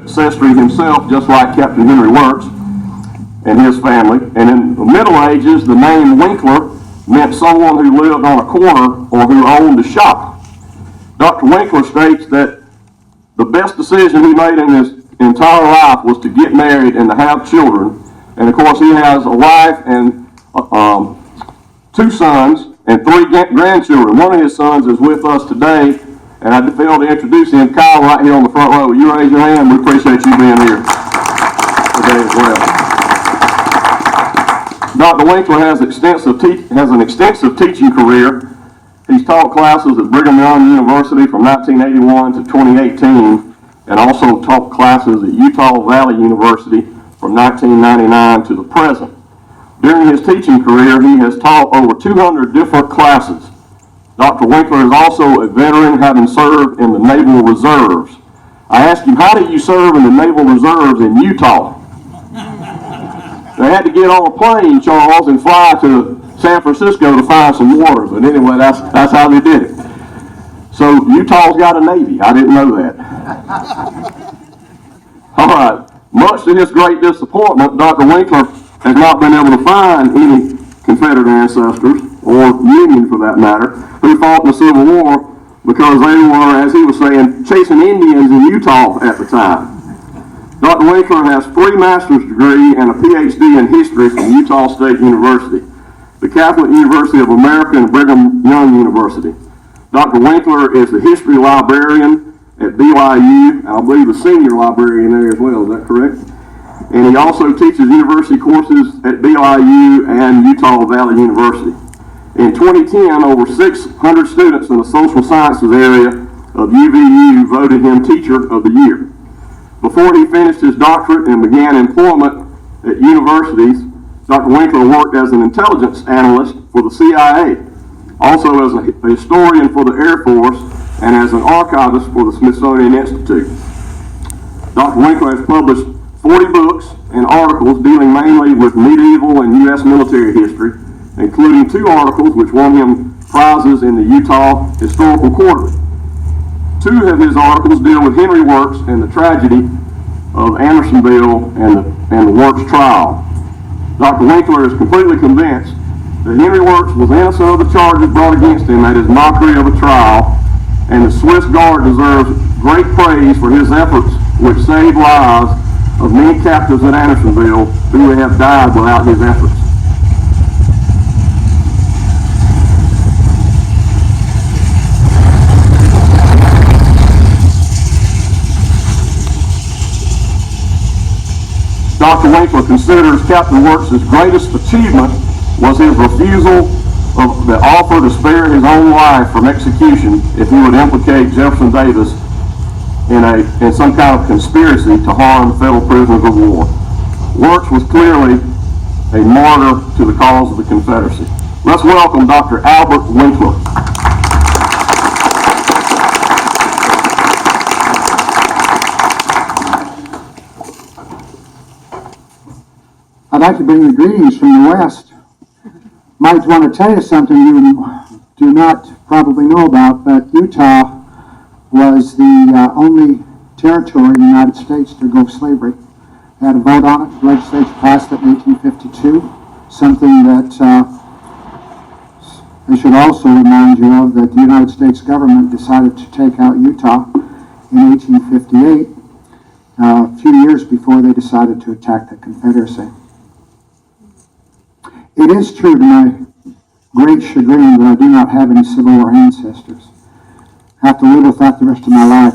ancestry himself, just like Captain Henry Wirtz and his family. And in the Middle Ages, the name Winkler meant someone who lived on a corner or who owned a shop. Dr. Winkler states that the best decision he made in his entire life was to get married and to have children. And of course, he has a wife and 2 sons and 3 grandchildren. One of his sons is with us today, and I failed to introduce him. Kyle, right here on the front row. Will you raise your hand? We appreciate you being here today as well. Dr. Winkler has an extensive teaching career. He's taught classes at Brigham Young University from 1981 to 2018, and also taught classes at Utah Valley University from 1999 to the present. During his teaching career, he has taught over 200 different classes. Dr. Winkler is also a veteran, having served in the Naval Reserves. I asked him, how did you serve in the Naval Reserves in Utah? They had to get on a plane, Charles, and fly to San Francisco to find some water. But anyway, that's how they did it. So Utah's got a Navy. I didn't know that. All right. Much to his great disappointment, Dr. Winkler has not been able to find any Confederate ancestors, or Union for that matter, who fought in the Civil War, because they were, as he was saying, chasing Indians in Utah at the time. Dr. Winkler has 3 master's degrees and a PhD in history from Utah State University, the Catholic University of America, and Brigham Young University. Dr. Winkler is the history librarian at BYU, and I believe the senior librarian there as well. Is that correct? And he also teaches university courses at BYU and Utah Valley University. In 2010, over 600 students in the social sciences area of UVU voted him Teacher of the Year. Before he finished his doctorate and began employment at universities, Dr. Winkler worked as an intelligence analyst for the CIA, also as a historian for the Air Force, and as an archivist for the Smithsonian Institute. Dr. Winkler has published 40 books and articles dealing mainly with medieval and U.S. military history, including 2 articles which won him prizes in the Utah Historical Quarterly. 2 of his articles deal with Henry Wirtz and the tragedy of Andersonville and the Wirtz trial. Dr. Winkler is completely convinced that Henry Wirtz was innocent of the charges brought against him at his mockery of a trial, and the Swiss Guard deserves great praise for his efforts, which saved lives of many captives at Andersonville who would have died without his efforts. Dr. Winkler considers Captain Wirtz's greatest achievement was his refusal of the offer to spare his own life from execution if he would implicate Jefferson Davis in some kind of conspiracy to harm federal prisoners of war. Wirtz was clearly a martyr to the cause of the Confederacy. Let's welcome Dr. Albert Winkler. I'd like to bring you greetings from the West. Might want to tell you something you do not probably know about, but Utah was the only territory in the United States to undergo slavery. They had a vote on it. The legislature passed it in 1852, something that I should also remind you of, that the United States government decided to take out Utah in 1858, a few years before they decided to attack the Confederacy. It is true, to my great chagrin, that I do not have any Civil War ancestors. I have to live with that the rest of my life.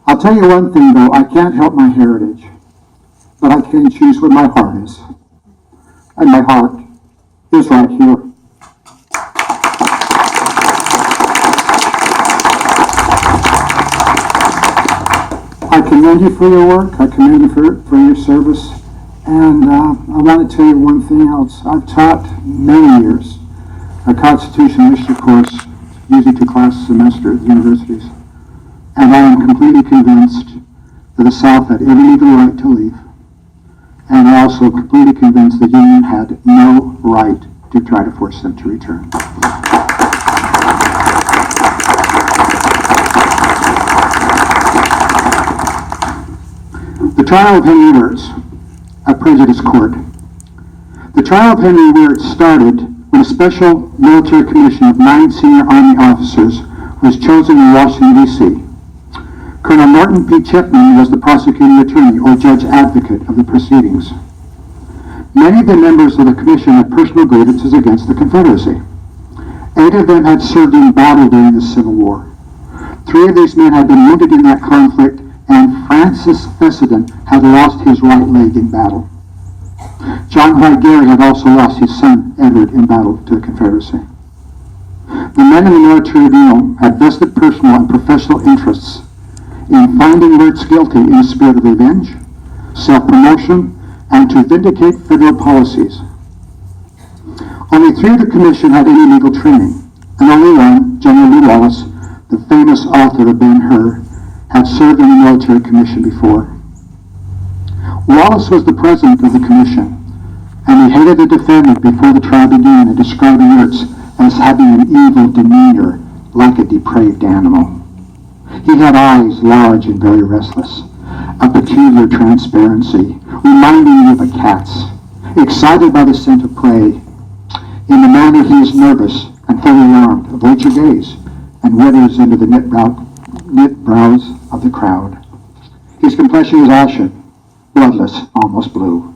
I'll tell you one thing, though. I can't help my heritage, but I can choose what my heart is. And my heart is right here. I commend you for your work. I commend you for your service. And I want to tell you one thing else. I've taught many years a Constitution history course, usually 2 classes a semester at the universities. And I am completely convinced that the South had every legal right to leave. And I'm also completely convinced the Union had no right to try to force them to return. trial of Henry Wirtz, a prejudice court. The trial of Henry Wirtz started when a special military commission of 9 senior Army officers was chosen in Washington, D.C. Colonel Norton P. Chipman was the prosecuting attorney or judge advocate of the proceedings. Many of the members of the commission had personal grievances against the Confederacy. 8 of them had served in battle during the Civil War. 3 of these men had been wounded in that conflict, and Francis Fessenden had lost his right leg in battle. John White Gary had also lost his son, Edward, in battle to the Confederacy. The men in the military tribunal had vested personal and professional interests in finding Wirtz guilty in a spirit of revenge, self-promotion, and to vindicate federal policies. Only 3 of the commission had any legal training, and only one, General Lew Wallace, the famous author of Ben-Hur, had served in the military commission before. Wallace was the president of the commission, and he hated the defendant before the trial began and described Wirtz as having an evil demeanor like a depraved animal. He had eyes large and very restless, a peculiar transparency, reminding me of a cat's, excited by the scent of prey. In the manner he is nervous and fully alarmed, avoids your gaze, and withers into the knit brows of the crowd. His complexion was ashen, bloodless, almost blue.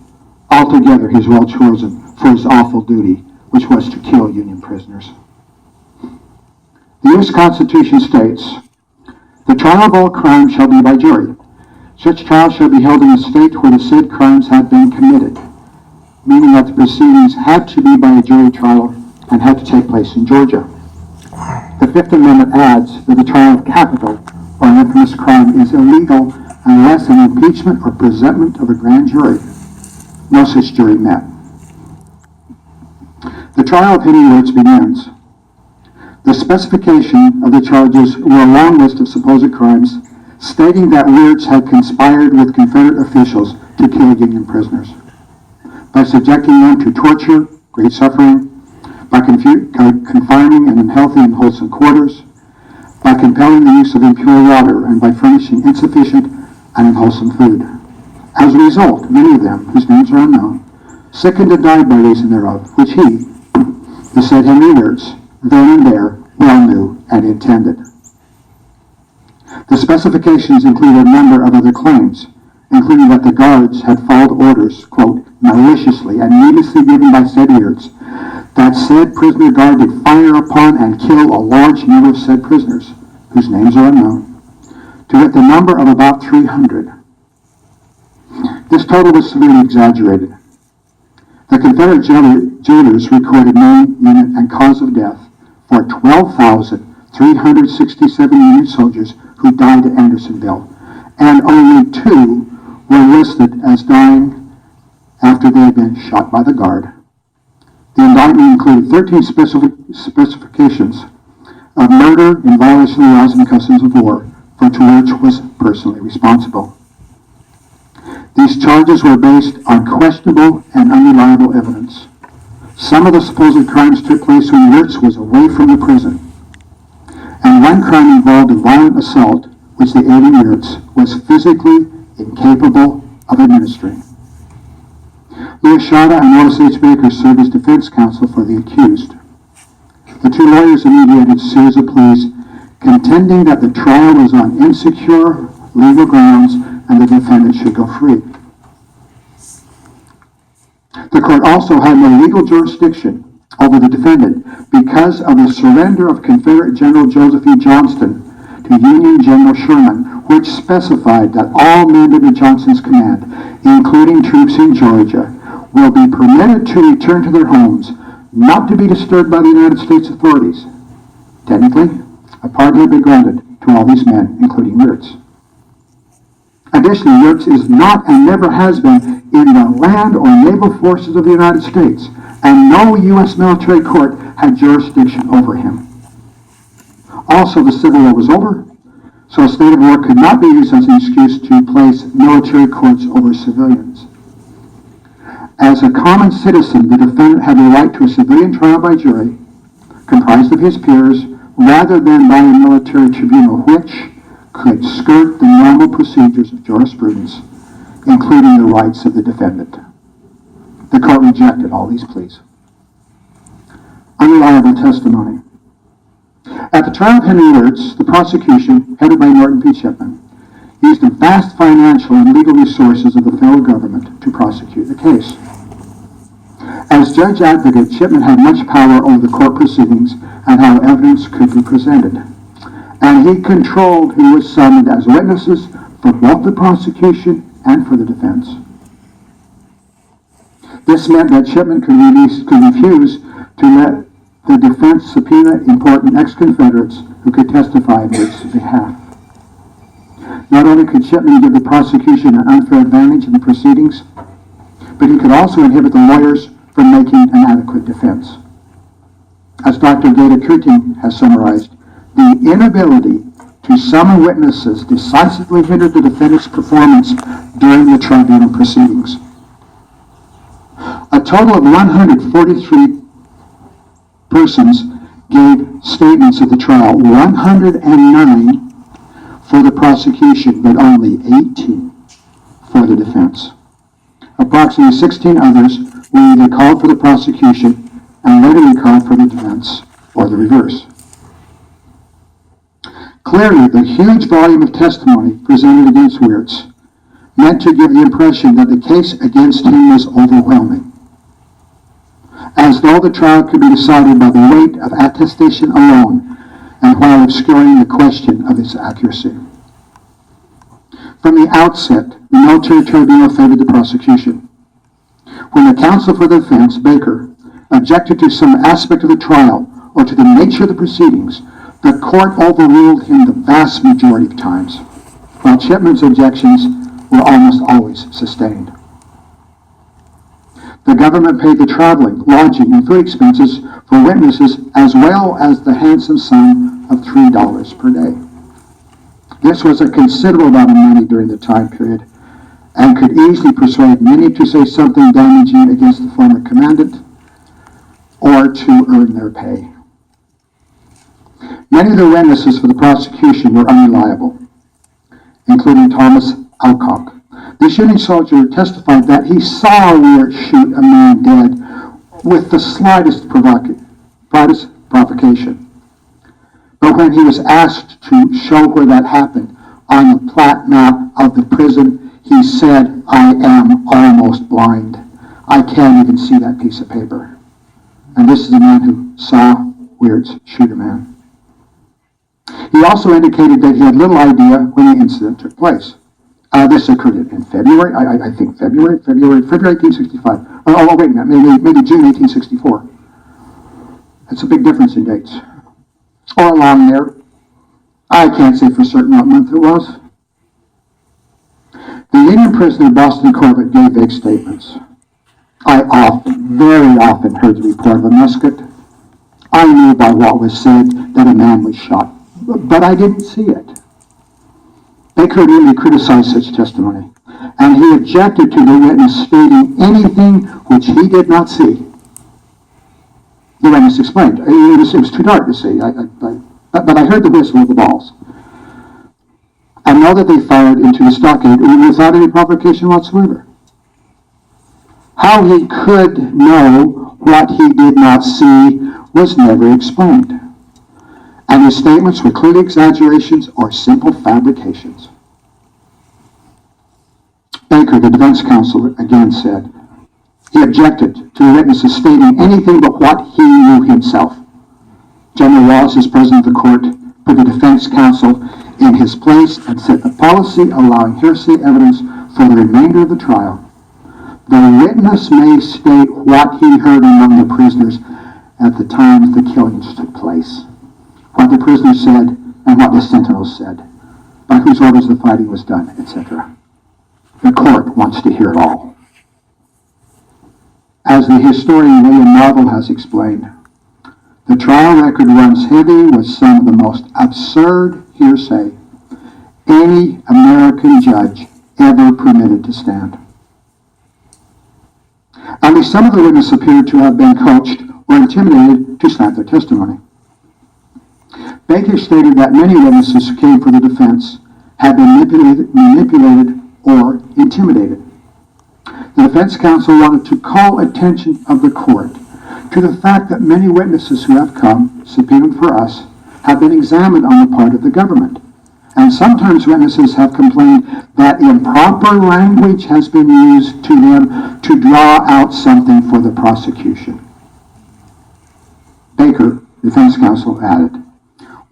Altogether he is well chosen for his awful duty, which was to kill Union prisoners. The U.S. Constitution states, "The trial of all crimes shall be by jury. Such trial shall be held in a state where the said crimes have been committed," meaning that the proceedings had to be by a jury trial and had to take place in Georgia. The Fifth Amendment adds that the trial of capital or an infamous crime is illegal unless an impeachment or presentment of a grand jury. No such jury met. The trial of Henry Wirtz begins. The specification of the charges were a long list of supposed crimes, stating that Wirtz had conspired with Confederate officials to kill Union prisoners by subjecting them to torture, great suffering, by confining in unhealthy and unwholesome quarters, by compelling the use of impure water, and by furnishing insufficient and unwholesome food. As a result, many of them, whose names are unknown, sickened and died by reason thereof, which he, the said Henry Wirtz, then and there, well knew and intended. The specifications include a number of other claims, including that the guards had followed orders, quote, maliciously and needlessly given by said Wirtz, that said prisoner guard did fire upon and kill a large number of said prisoners, whose names are unknown, to hit the number of about 300. This total was severely exaggerated. The Confederate jailers recorded name, unit, and cause of death for 12,367 Union soldiers who died at Andersonville, and only 2 were listed as dying after they had been shot by the guard. The indictment included 13 specifications of murder in violation of the laws and customs of war, for which Wirtz was personally responsible. These charges were based on questionable and unreliable evidence. Some of the supposed crimes took place when Wirtz was away from the prison, and one crime involved a violent assault which the alien Wirtz was physically incapable of administering. Louis Shada and Wallace H. Baker served as defense counsel for the accused. The 2 lawyers mediated a series of pleas, contending that the trial was on insecure legal grounds and the defendant should go free. The court also had no legal jurisdiction over the defendant because of the surrender of Confederate General Joseph E. Johnston to Union General Sherman, which specified that all men under Johnston's command, including troops in Georgia, will be permitted to return to their homes, not to be disturbed by the United States authorities. Technically, a pardon had been granted to all these men, including Wirtz. Additionally, Wirtz is not and never has been in the land or naval forces of the United States, and no U.S. military court had jurisdiction over him. Also, the Civil War was over, so a state of war could not be used as an excuse to place military courts over civilians. As a common citizen, the defendant had the right to a civilian trial by jury, comprised of his peers, rather than by a military tribunal, which could skirt the normal procedures of jurisprudence including the rights of the defendant. The court rejected all these pleas. Unreliable testimony. At the trial of Henry Wirtz, the prosecution, headed by Norton P. Chipman, used the vast financial and legal resources of the federal government to prosecute the case. As judge advocate, Chipman had much power over the court proceedings and how evidence could be presented. And he controlled who was summoned as witnesses for both the prosecution and for the defense. This meant that Chipman could refuse to let the defense subpoena important ex-Confederates who could testify on Wirtz's behalf. Not only could Chipman give the prosecution an unfair advantage in the proceedings, but he could also inhibit the lawyers from making an adequate defense. As Dr. Gaeta Kuting has summarized, the inability to summon witnesses decisively hindered the defendant's performance during the tribunal proceedings. A total of 143 persons gave statements at the trial, 109 for the prosecution, but only 18 for the defense. Approximately 16 others were either called for the prosecution and later recalled for the defense, or the reverse. Clearly, the huge volume of testimony presented against Wirtz meant to give the impression that the case against him was overwhelming, as though the trial could be decided by the weight of attestation alone, and while obscuring the question of its accuracy. From the outset, the military tribunal favored the prosecution. When the counsel for the defense, Baker, objected to some aspect of the trial or to the nature of the proceedings, the court overruled him the vast majority of times, while Chipman's objections were almost always sustained. The government paid the traveling, lodging, and food expenses for witnesses, as well as the handsome sum of $3 per day. This was a considerable amount of money during the time period, and could easily persuade many to say something damaging against the former commandant or to earn their pay. Many of the witnesses for the prosecution were unreliable, including Thomas Alcock. The shooting soldier testified that he saw Wirtz shoot a man dead with the slightest provocation. But when he was asked to show where that happened on the plat map of the prison, he said, "I am almost blind. I can't even see that piece of paper." And this is a man who saw Wirtz shoot a man. He also indicated that he had little idea when the incident took place. This occurred in February, I think February 1865. Oh, wait a minute, maybe June 1864. That's a big difference in dates. Or along there. I can't say for certain what month it was. The Union prisoner, Boston Corbett, gave vague statements. I very often heard the report of a musket. I knew by what was said that a man was shot, but I didn't see it. Baker really criticized such testimony, and he objected to the witness stating anything which he did not see. The witness explained, it was too dark to see, but I heard the whistle of the balls. I know that they fired into the stockade without any provocation whatsoever. How he could know what he did not see was never explained, and his statements were clearly exaggerations or simple fabrications. Baker, the defense counsel, again said he objected to the witnesses stating anything but what he knew himself. General Wallace, as president of the court, put the defense counsel in his place and set the policy allowing hearsay evidence for the remainder of the trial. The witness may state what he heard among the prisoners at the time the killings took place, what the prisoners said and what the sentinels said, by whose orders the fighting was done, etc. The court wants to hear it all. As the historian William Marvel has explained, the trial record runs heavy with some of the most absurd hearsay any American judge ever permitted to stand. At least some of the witnesses appeared to have been coached or intimidated to slant their testimony. Baker stated that many witnesses who came for the defense had been manipulated or intimidated. The defense counsel wanted to call attention of the court to the fact that many witnesses who have come, subpoenaed for us, have been examined on the part of the government. And sometimes witnesses have complained that improper language has been used to them to draw out something for the prosecution. Baker, defense counsel, added,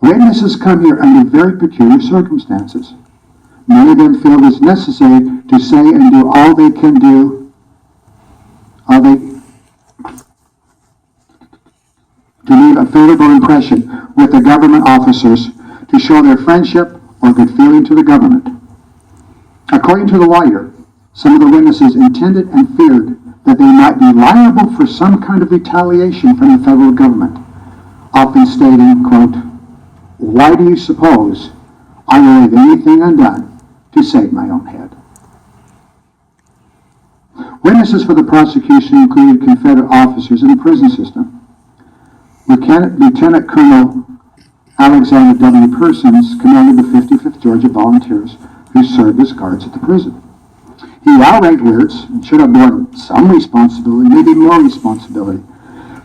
"Witnesses come here under very peculiar circumstances. Many of them feel it is necessary to say and do all they can do, to leave a favorable impression with the government officers to show their friendship or good feeling to the government." According to the lawyer, some of the witnesses intended and feared that they might be liable for some kind of retaliation from the federal government, often stating, quote, "Why do you suppose I will leave anything undone to save my own head?" Witnesses for the prosecution included Confederate officers in the prison system. Lieutenant Colonel Alexander W. Persons commanded the 55th Georgia Volunteers, who served as guards at the prison. He outranked Wirtz and should have borne some responsibility, maybe more responsibility,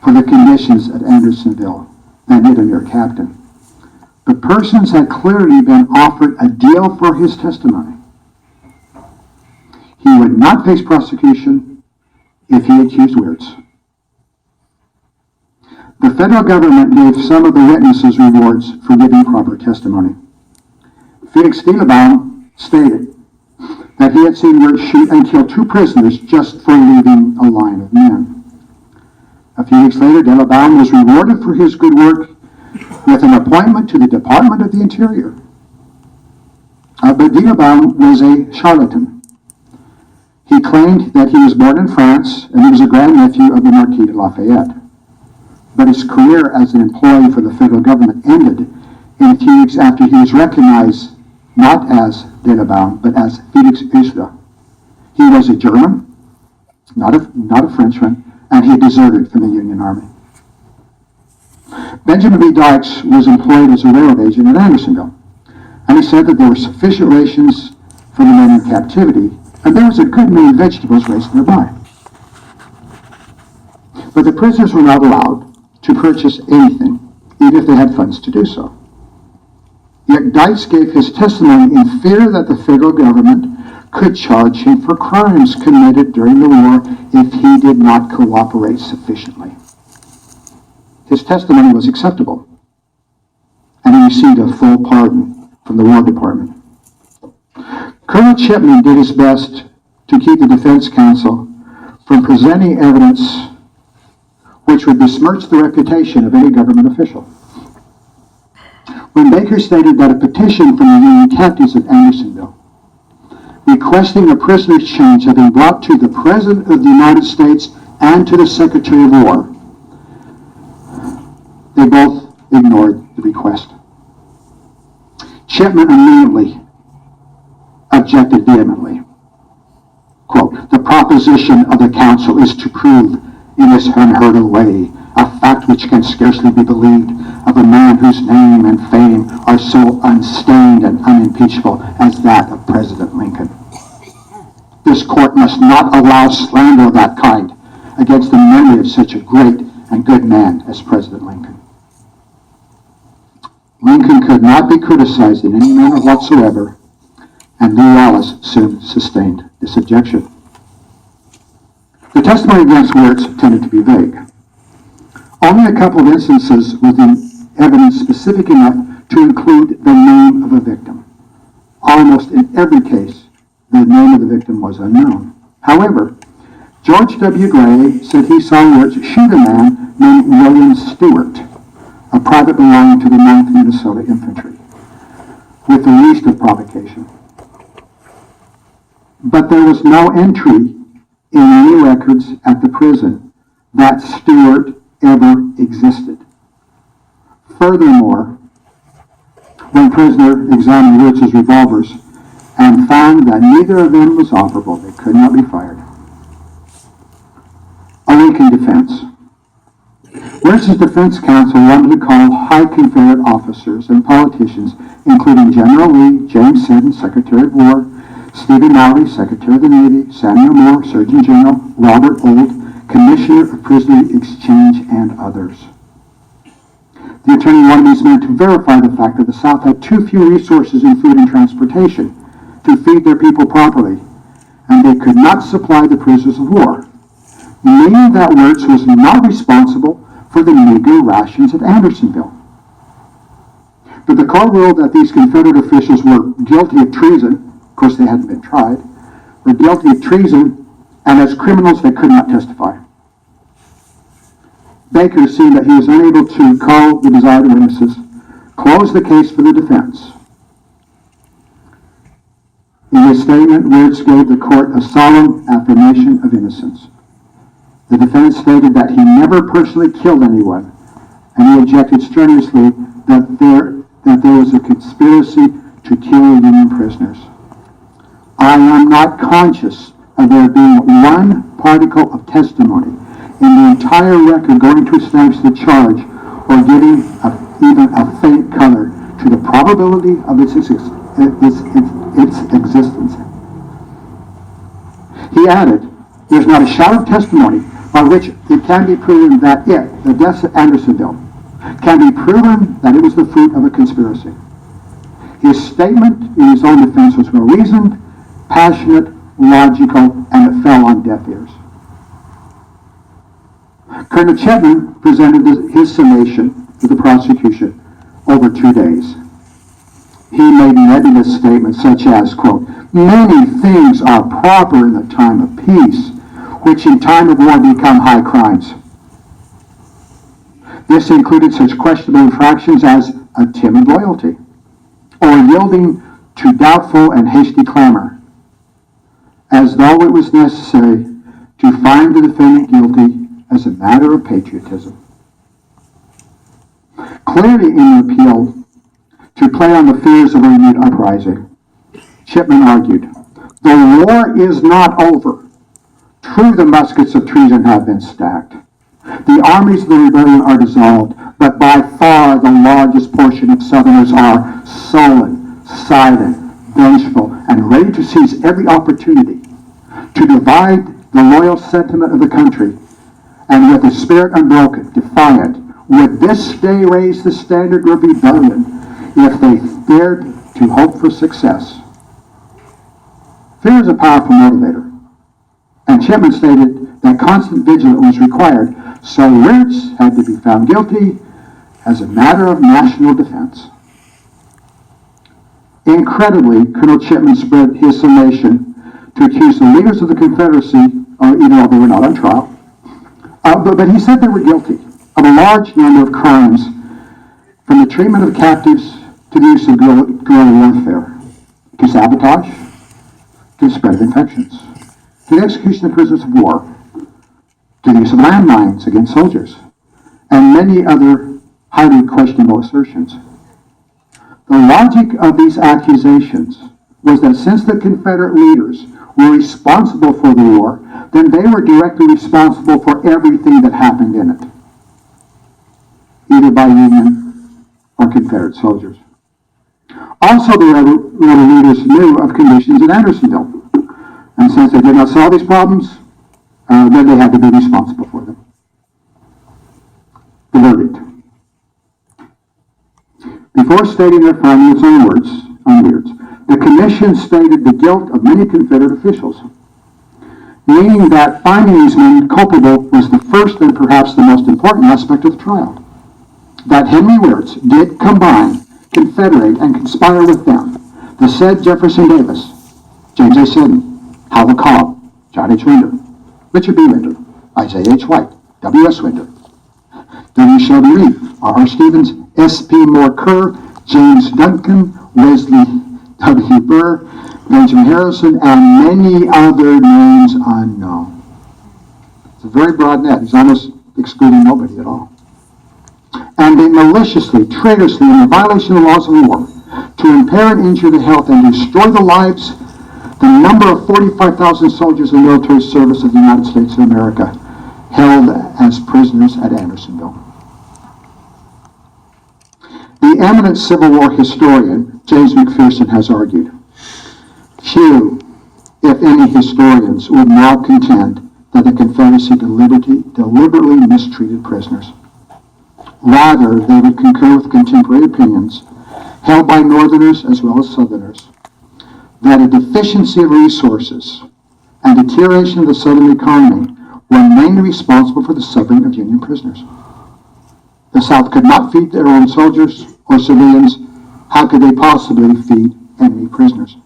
for the conditions at Andersonville than did a mere captain. But Persons had clearly been offered a deal for his testimony. He would not face prosecution if he accused Wirtz. The federal government gave some of the witnesses rewards for giving proper testimony. Felix Stielebaum stated that he had seen Wirtz shoot and kill 2 prisoners just for leaving a line of men. A few weeks later, Stielebaum was rewarded for his good work with an appointment to the Department of the Interior. But Stielebaum was a charlatan. He claimed that he was born in France and he was a grandnephew of the Marquis de Lafayette. But his career as an employee for the federal government ended in a few weeks after he was recognized not as Stielebaum, but as Felix Ursula. He was a German, not a Frenchman, and he deserted from the Union Army. Benjamin B. Dykes was employed as a railroad agent at Andersonville, and he said that there were sufficient rations for the men in captivity, and there was a good many vegetables raised nearby. But the prisoners were not allowed to purchase anything, even if they had funds to do so. Yet Dykes gave his testimony in fear that the federal government could charge him for crimes committed during the war if he did not cooperate sufficiently. His testimony was acceptable, and he received a full pardon from the War Department. Colonel Chipman did his best to keep the defense counsel from presenting evidence which would besmirch the reputation of any government official. When Baker stated that a petition from the Union captives at Andersonville requesting a prisoner's change had been brought to the President of the United States and to the Secretary of War, they both ignored the request. Chipman immediately objected vehemently. Quote, "The proposition of the counsel is to prove in this unheard of way a fact which can scarcely be believed of a man whose name and fame are so unstained and unimpeachable as that of President Lincoln. This court must not allow slander of that kind against the memory of such a great and good man as President Lincoln." Lincoln could not be criticized in any manner whatsoever, and Lew Wallace soon sustained this objection. The testimony against Wirtz tended to be vague. Only a couple of instances was in evidence specific enough to include the name of a victim. Almost in every case, the name of the victim was unknown. However, George W. Gray said he saw Wirtz shoot a man named William Stewart, a private belonging to the 9th Minnesota Infantry, with the least of provocation. But there was no entry in any records at the prison that Stewart ever existed. Furthermore, when prisoner examined Wirtz's revolvers and found that neither of them was operable, they could not be fired. A Lincoln defense. Wirtz's defense counsel wanted to call high Confederate officers and politicians, including General Lee, James Seddon, Secretary of War, Stephen Mowry, Secretary of the Navy, Samuel Moore, Surgeon General, Robert Ould, Commissioner of Prisoner Exchange, and others. The attorney wanted these men to verify the fact that the South had too few resources in food and transportation to feed their people properly, and they could not supply the prisoners of war, meaning that Wirtz was not responsible for the meager rations at Andersonville. But the court ruled that these Confederate officials were guilty of treason. Of course, they hadn't been tried. Were guilty of treason, and as criminals, they could not testify. Baker, seeing that he was unable to call the desired witnesses, closed the case for the defense. In his statement, Wirtz gave the court a solemn affirmation of innocence. The defense stated that he never personally killed anyone, and he objected strenuously that there was a conspiracy to kill Union prisoners. I am not conscious of there being one particle of testimony in the entire record going to establish the charge or giving even a faint color to the probability of its existence. He added, there's not a shadow of testimony by which it can be proven that the deaths at Andersonville, can be proven that it was the fruit of a conspiracy. His statement in his own defense was well-reasoned, passionate, logical, and it fell on deaf ears. Colonel Chapman presented his summation to the prosecution over 2 days. He made nebulous statements such as, quote, many things are proper in the time of peace, which in time of war become high crimes. This included such questionable infractions as a timid loyalty, or yielding to doubtful and hasty clamor, as though it was necessary to find the defendant guilty as a matter of patriotism. Clearly in the appeal to play on the fears of a renewed uprising, Chipman argued, the war is not over. True, the muskets of treason have been stacked. The armies of the rebellion are dissolved, but by far the largest portion of Southerners are sullen, silent, vengeful, and ready to seize every opportunity to divide the loyal sentiment of the country, and with a spirit unbroken, defiant, would this day raise the standard of rebellion if they dared to hope for success. Fear is a powerful motivator, and Chipman stated that constant vigilance was required, so Wirtz had to be found guilty as a matter of national defense. Incredibly, Colonel Chipman spread his summation to accuse the leaders of the Confederacy, even though they were not on trial, but he said they were guilty of a large number of crimes, from the treatment of captives to the use of guerrilla warfare, to sabotage, to the spread of infections, to the execution of prisoners of war, to the use of landmines against soldiers, and many other highly questionable assertions. The logic of these accusations was that since the Confederate leaders were responsible for the war, then they were directly responsible for everything that happened in it, either by Union or Confederate soldiers. Also, the rebel leaders knew of conditions in Andersonville, and since they did not solve these problems, then they had to be responsible for them. The verdict. Before stating their findings on Wirtz, the commission stated the guilt of many Confederate officials, meaning that finding these men culpable was the first and perhaps the most important aspect of the trial. That Henry Wirtz did combine, confederate, and conspire with them, the said Jefferson Davis, James A. Sidney, Howell Cobb, John H. Winder, Richard B. Winder, Isaiah H. White, W. S. Winder, W. Shelby Reed, R. R. Stevens, S. P. Moore Kerr, James Duncan, Wesley W. Burr, Benjamin Harrison, and many other names unknown. It's a very broad net. He's almost excluding nobody at all. And they maliciously, traitorously, in violation of the laws of war, to impair and injure the health and destroy the lives, the number of 45,000 soldiers in military service of the United States of America held as prisoners at Andersonville. The eminent Civil War historian, James McPherson, has argued, few, if any historians would now contend that the Confederacy deliberately mistreated prisoners. Rather, they would concur with contemporary opinions held by Northerners as well as Southerners that a deficiency of resources and deterioration of the Southern economy were mainly responsible for the suffering of Union prisoners. The South could not feed their own soldiers or civilians. How could they possibly feed enemy prisoners?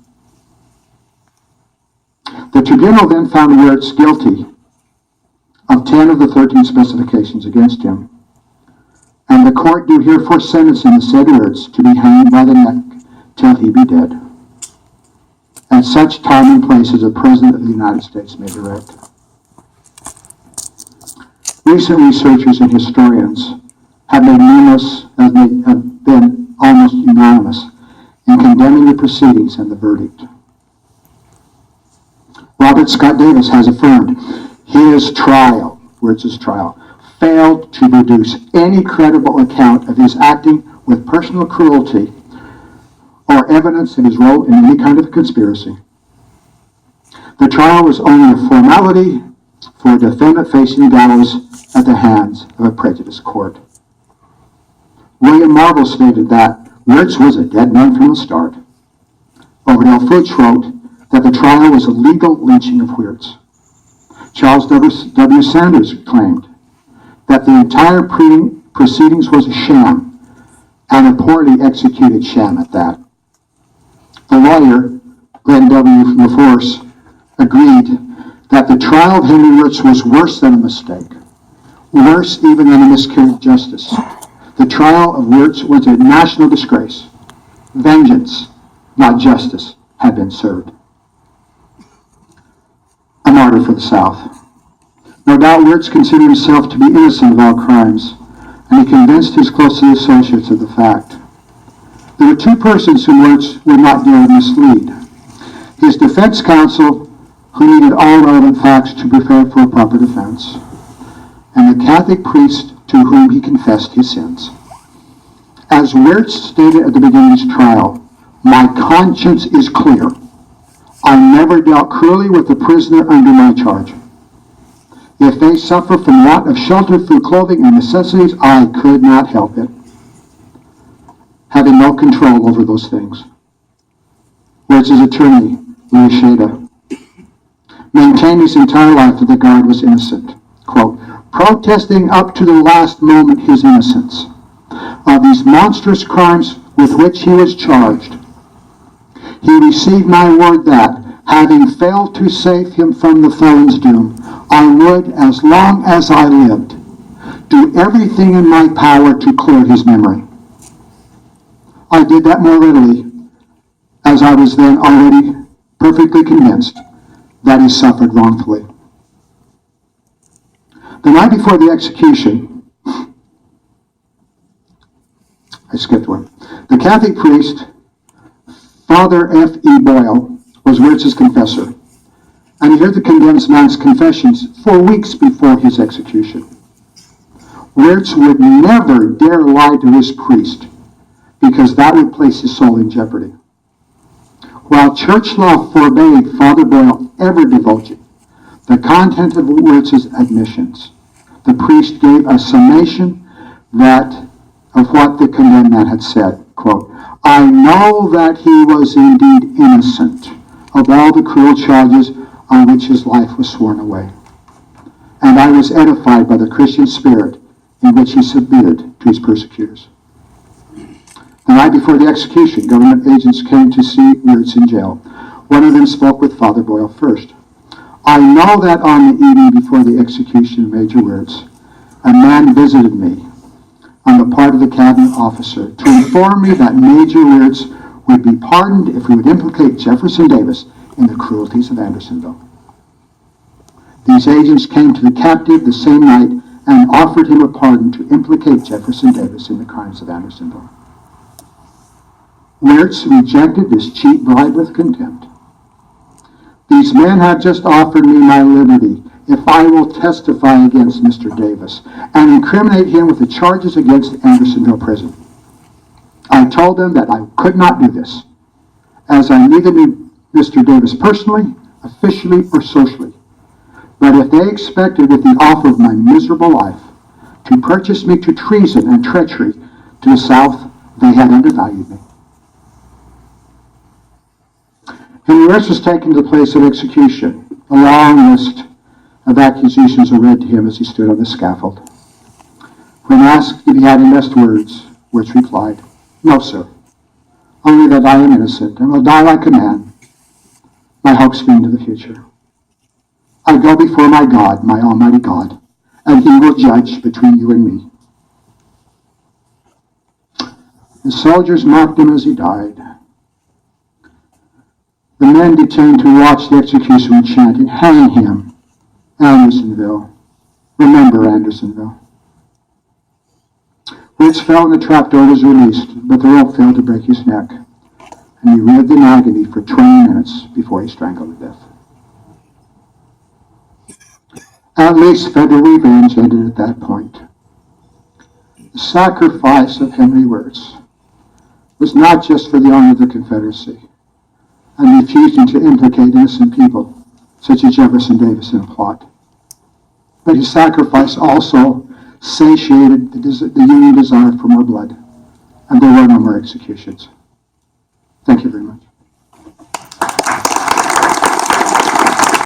The tribunal then found Wirtz guilty of 10 of the 13 specifications against him, and the court do herefore sentence him, the said Wirtz, to be hanged by the neck till he be dead, at such time and place as the President of the United States may direct. Recent researchers and historians have been almost unanimous in condemning the proceedings and the verdict. Robert Scott Davis has affirmed his trial, Wirtz's trial, failed to produce any credible account of his acting with personal cruelty or evidence of his role in any kind of conspiracy. The trial was only a formality for a defendant facing gallows at the hands of a prejudiced court. William Marvel stated that Wirtz was a dead man from the start. Overdale Foots wrote that the trial was a legal lynching of Wirtz. Charles W. Sanders claimed that the entire proceedings was a sham, and a poorly executed sham at that. The lawyer, Glenn W. LaForce, agreed that the trial of Henry Wirtz was worse than a mistake, worse even than a miscarriage of justice. The trial of Wirtz was a national disgrace. Vengeance, not justice, had been served. A martyr for the South. No doubt Wirtz considered himself to be innocent of all crimes, and he convinced his closest associates of the fact. There were two persons whom Wirtz would not dare mislead: his defense counsel, who needed all relevant facts to prepare for a proper defense, and the Catholic priest to whom he confessed his sins. As Wirtz stated at the beginning of his trial, "My conscience is clear. I never dealt cruelly with the prisoner under my charge. If they suffer from want of shelter, food, clothing, and necessities, I could not help it," having no control over those things. Wirtz's attorney, Louis Shada, maintained his entire life that the guard was innocent, quote, protesting up to the last moment his innocence of these monstrous crimes with which he was charged. He received my word that, having failed to save him from the felon's doom, I would, as long as I lived, do everything in my power to clear his memory. I did that more readily, as I was then already perfectly convinced that he suffered wrongfully. The night before the execution, I skipped one. The Catholic priest, Father F.E. Boyle, was Wirtz's confessor, and he heard the condemned man's confessions 4 weeks before his execution. Wirtz would never dare lie to his priest, because that would place his soul in jeopardy. While church law forbade Father Boyle ever divulging the content of Wirtz's admissions, the priest gave a summation of what the condemned man had said, quote, I know that he was indeed innocent of all the cruel charges on which his life was sworn away, and I was edified by the Christian spirit in which he submitted to his persecutors. The night before the execution, government agents came to see Wirtz in jail. One of them spoke with Father Boyle first. I know that on the evening before the execution of Major Wirtz, a man visited me on the part of the cabinet officer to inform me that Major Wirtz would be pardoned if we would implicate Jefferson Davis in the cruelties of Andersonville. These agents came to the captive the same night and offered him a pardon to implicate Jefferson Davis in the crimes of Andersonville. Wirtz rejected this cheap bribe with contempt. These men have just offered me my liberty if I will testify against Mr. Davis and incriminate him with the charges against Andersonville prison. I told them that I could not do this, as I neither knew Mr. Davis personally officially or socially. But if they expected with the offer of my miserable life to purchase me to treason and treachery to the South, they had undervalued me. Henry Rest was taken to the place of execution. A long list of accusations are read to him as he stood on the scaffold. When asked if he had any last words, Wirtz replied, "No, sir. Only that I am innocent and will die like a man. My hopes being to the future. I go before my God, my Almighty God, and He will judge between you and me." The soldiers mocked him as he died. The men detained to watch the execution were chanting, "Hang him, Andersonville. Remember Andersonville." Wirtz fell and the trapdoor was released, but the rope failed to break his neck, and he writhed in agony for 20 minutes before he strangled to death. At least federal revenge ended at that point. The sacrifice of Henry Wirtz was not just for the honor of the Confederacy and refusing to implicate innocent people such as Jefferson Davis in a plot, but his sacrifice also satiated the Union desire for more blood, and there were no more executions. Thank you very much.